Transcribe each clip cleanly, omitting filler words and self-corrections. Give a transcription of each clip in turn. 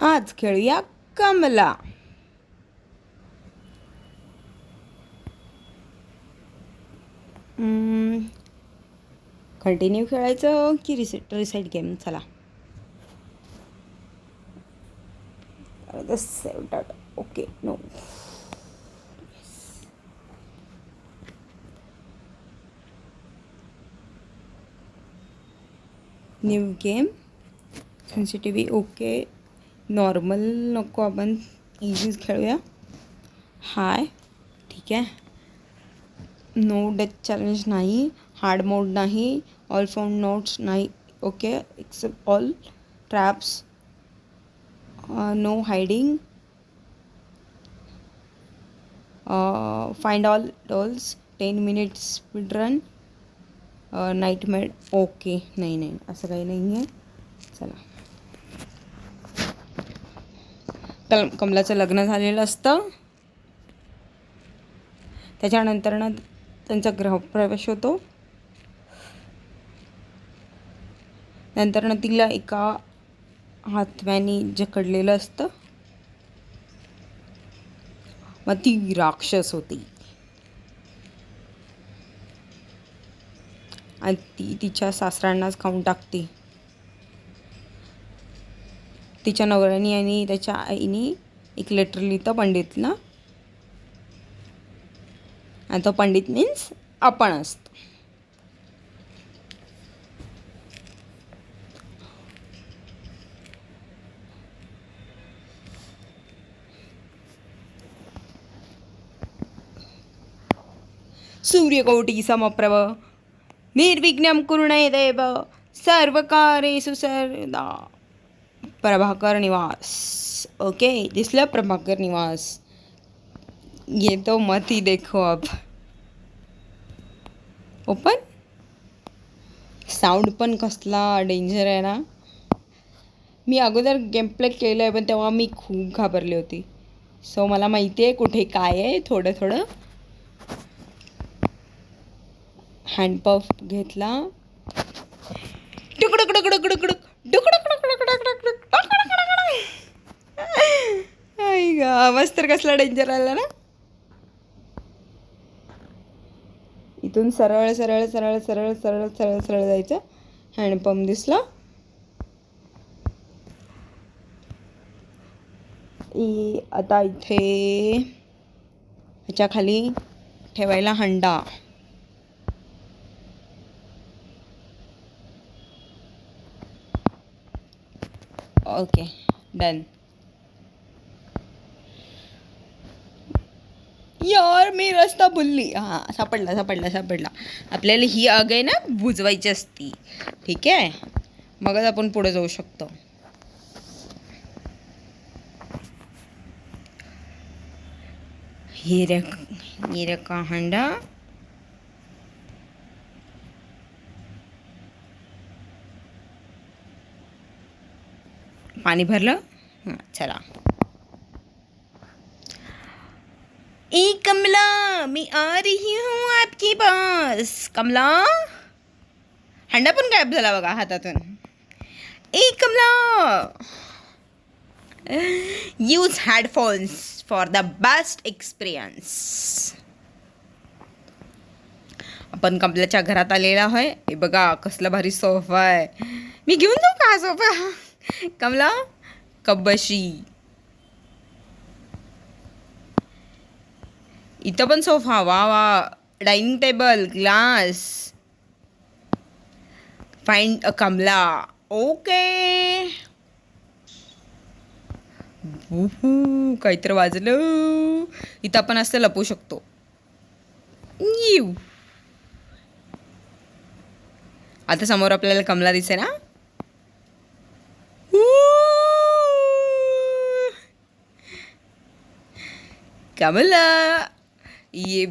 आज खेळूया कमला. कंटिन्यू खेळायचं की रिसेट गेम? चला save data. Okay, no. New game. Sensitivity okay. Normal नको, आपण इझीच खेळूया. हाय, ठीक आहे. नो डेथ चॅलेंज नाही. हार्ड मोड नाही. ऑल फाउंड नोट्स नाही. Okay, except all traps. No hiding. Find all dolls. 10 minutes speed run. Nightmare. Okay, नाही असं काही नाही आहे. चला, कमलाचं लग्न झालेलं असतं. त्याच्यानंतर त्यांचा गृहप्रवेश होतो. नंतर तिला एका हातव्याने जकडलेलं असतं. मग ती राक्षस होती आणि ती तिच्या सासऱ्यांनाच खाऊन टाकते. तिच्या नवऱ्याने आणि त्याच्या आईने एक लेटर लिहितं पंडितला, आणि तो पंडित मीन्स आपण असतो. सूर्यकोटी समप्रभ निर्विघ्नं कुरुणे देव सर्वकार्येषु सर्वदा. प्रभाकर निवास. ओके, दिसलं प्रभाकर निवास. ये तो मत ही देखो अब. ओपन. साऊंड पण कसला डेंजर आहे ना. मी अगोदर गेम प्ले केलं आहे, पण तेव्हा मी खूप घाबरली होती. सो मला माहिती आहे कुठे काय आहे. थोडं हँडपफ घेतला. आवाज तर कसला डेंजर आला ना. इथून सरळ सरळ सरळ सरळ सरळ सरळ सरळ जायचं. हँडपंप दिसला. आता इथे ह्याच्या खाली ठेवायला हंडा. Okay, done. यार मी रस्ता भुलली. हां, सापडला. आपल्याला ही आग आहे ना बुजवायची असती. ठीक आहे, मगच आपण पुढे जाऊ शकतो. ये रखा हंडा. पाणी भरलं. चला. ए कमला, मी आ रही हूँ आपके पास. कमला, हंडा पण गायब झाला बघा हातातून. ए Kamala, use headphones for the best experience. आपण कमलाच्या घरात आलेला आहे. हे बघा कसला भारी सोफा आहे. मी घेऊन जाऊ का हा सोफा? कमला, कब बशी. इथं पण सोफा. वा. Dining table, glass. Find a Kamala. Okay. काहीतरी वाजलं. इथं आपण असं लपू शकतो. आता समोर आपल्याला कमला दिसे ना. कमला, ये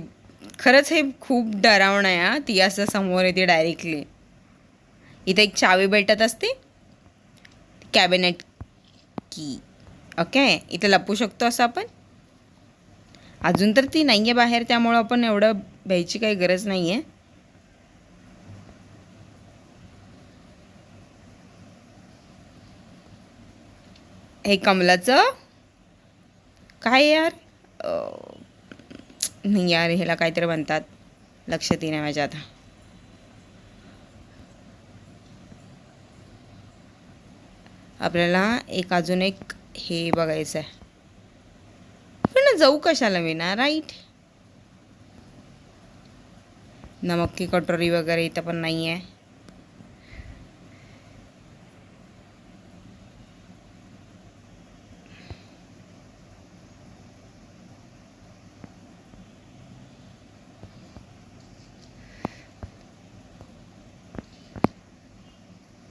खरंच हे खूप डरावणं आहे. ती असं समोर येते डायरेक्टली. इथे एक चावी भेटत असते, कॅबिनेट की. ओके, इथे लपू शकतो असं आपण. अजून तर ती नाही आहे बाहेर, त्यामुळं आपण एवढं भ्यायची काही गरज नाही आहे. हे कमलाचं काय यार, नाही यार, ह्याला काहीतरी म्हणतात, लक्षात येईना माझ्या आता. आपल्याला अजून एक हे बघायचं आहे. पण जाऊ कशाला मी ना, राईट. नमक की कटोरी वगैरे इथं पण नाही आहे.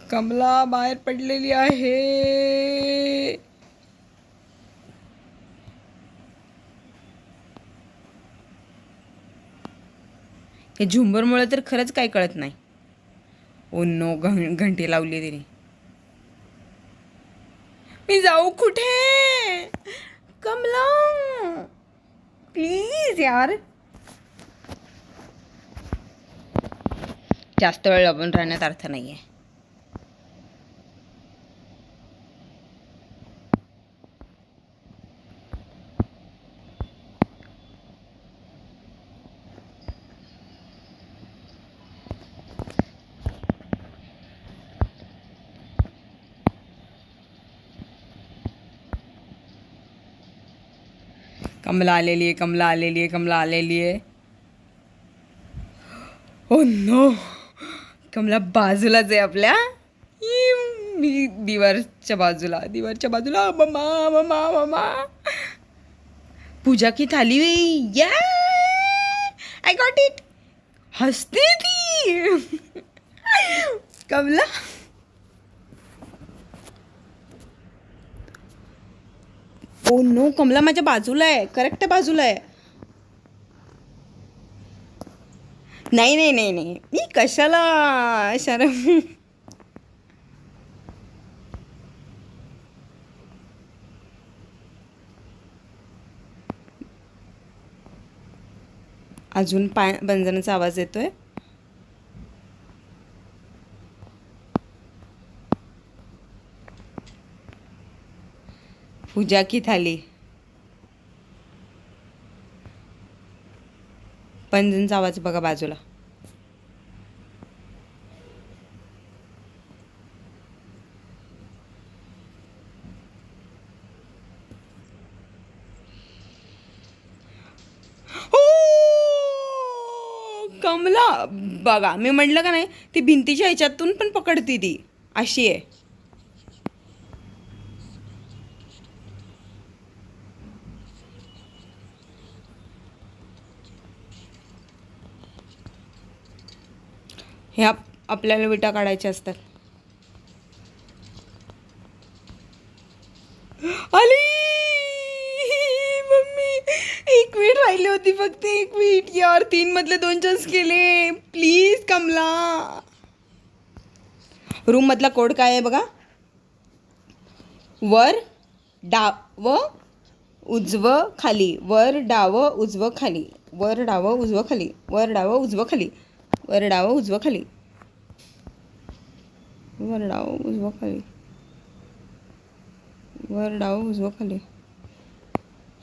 कमला बाहेर पडलेली आहे. हे झुंबरमुळे तर खरंच काय कळत नाही. ओ नो, घंटी लावली तिने. मी जाऊ कुठे? कमला प्लीज यार. जास्त वेळ लपून राहण्यात अर्थ नाही आहे. कमला आलेली आहे, कमला आलेली आहे, कमला आलेली आहे. ओ नो, कमला बाजूलाच आहे आपल्या. मी दिवारच्या बाजूला मम्मा मम्मा मम्मा. पूजा की थाली. या आय गॉट इट. हसते ती. कमला ओ नो, कमला माझ्या बाजूला आहे, करेक्ट बाजूला आहे. नाही नाही नाही नाही, मी कशाला शरम. अजून बंजनाचा आवाज येतोय. पूजा की थाली. पंजनचा आवाज बघा बाजूला. कमला बघा, मी म्हटलं का नाही, ती भिंतीच्या ह्याच्यातून पण पकडती ती, अशी आहे. ह्या आपल्याला विटा काढायच्या असतात. आली मम्मी. 1 मिनिट राहिली होती फक्त, 1 मिनिट यार. 3 मधले 2 चान्स केले. प्लीज कमला. रूम मधला कोड काय आहे बघा. वर डाव उजवं खाली, वर डाव उजवं खाली, वर डाव उजवं खाली, वर डाव उजवं खाली, वर डाव उजवं खाली, वर डाव उजवं खाली, वर डाव उजवं खाली.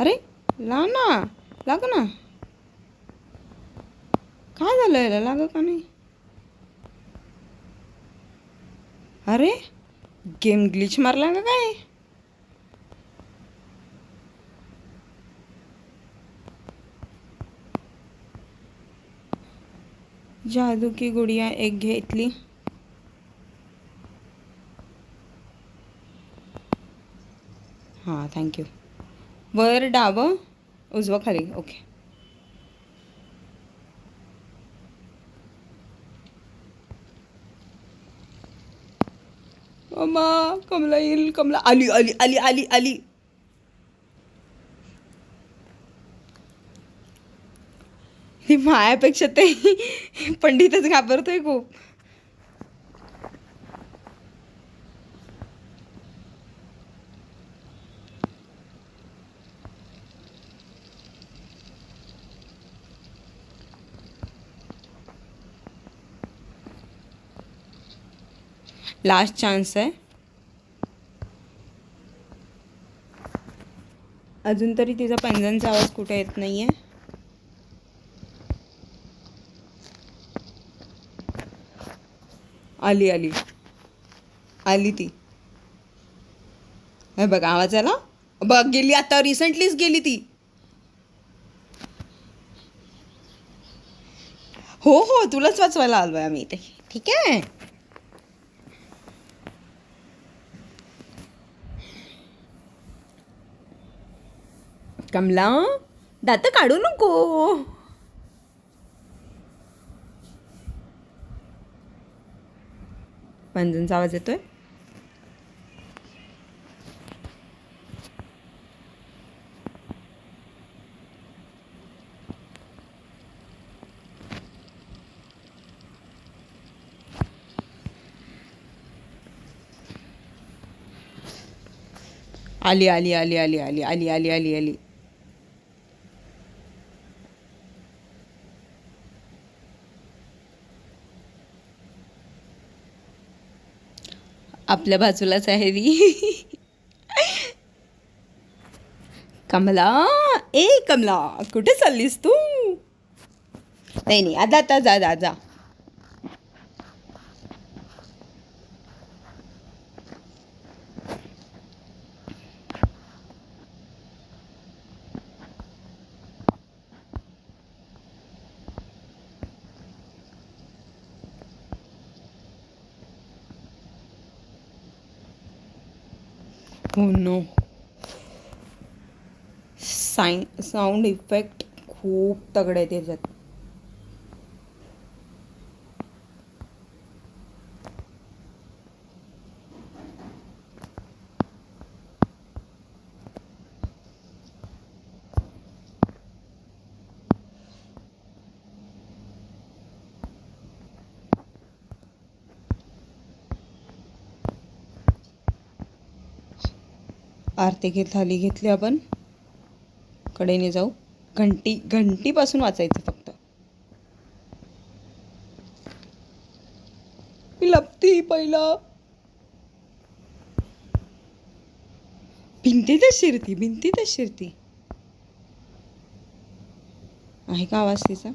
अरे लाव ना, लाग ना. काय झालं याला, लाग का नाही? अरे गेम ग्लिच मारला का काय? जादू की गुडिया एक घेतली. हां थँक्यू. वर डाव उजवं खाली. ओके. अम्मा कमला येईल. कमला आली आली आली आली आली. ही मायापेक्षा ते पंडितच घाबरतोय खूप. लास्ट चान्स आहे. अजून तरी तिचा पैंजणचा आवाज कुठे येत नाही आहे. आली आली आली ती. हे बघ आवाज आला. बघ गेली आता, रिसेंटलीच गेली ती. हो हो, तुलाच वाचवायला आलोय आम्ही इथे. ठीक आहे. कमला, दात काढू नको. पंजनचा आवाज येतोय. आली आली आली आली आली आली आली आली आली. आपल्या बाजूलाच आहे ती. कमला, ए कमला, कुठे चाललीस तू? नाही नाही, आता आता जा जा जा. हो नो, साऊंड इफेक्ट खूप तगडे त्याच्यात. आरती थाली घेतली आपण. कडेने जाऊ. घंटीपासून वाचायचं फक्त. मी लपती पहिलं. भिंतीतच शिरती. आहे का आवाज तिचा?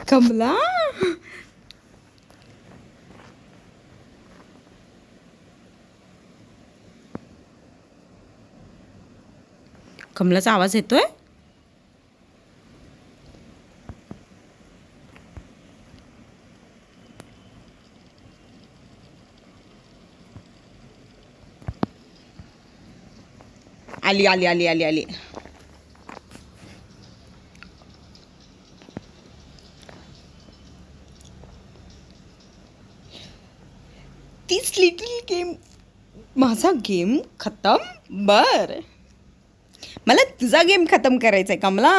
कमला, कमलाचा आवाज येतोय. आली आली आली आली आली. तीच लिटिल गेम. माझा गेम खतम. बर, मला तुझा गेम खतम करायचा आहे कमला.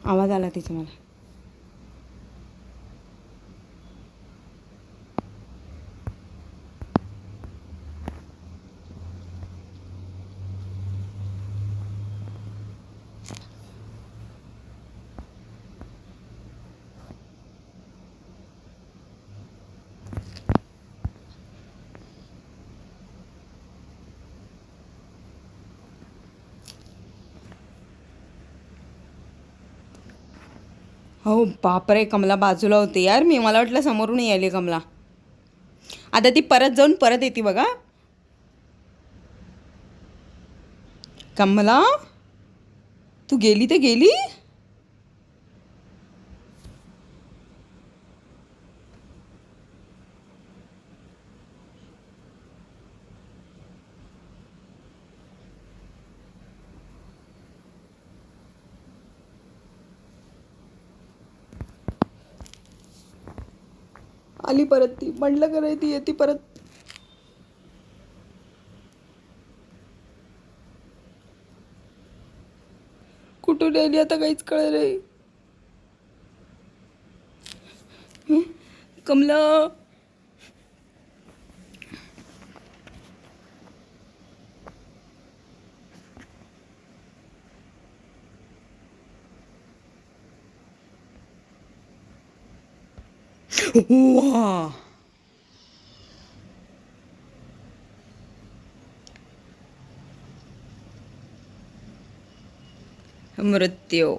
आवाज आला तिचा मला. हो बापरे, कमला बाजूला होते यार. मला वाटलं समोरून यायले कमला. आता ती परत जाऊन परत येते बघा. कमला, तू गेली तर गेली. आली परत ती. म्हटलं का नाही ती येते परत. कुठून आली आता काहीच कळलं नाही. कमला. वा. मृत्यू.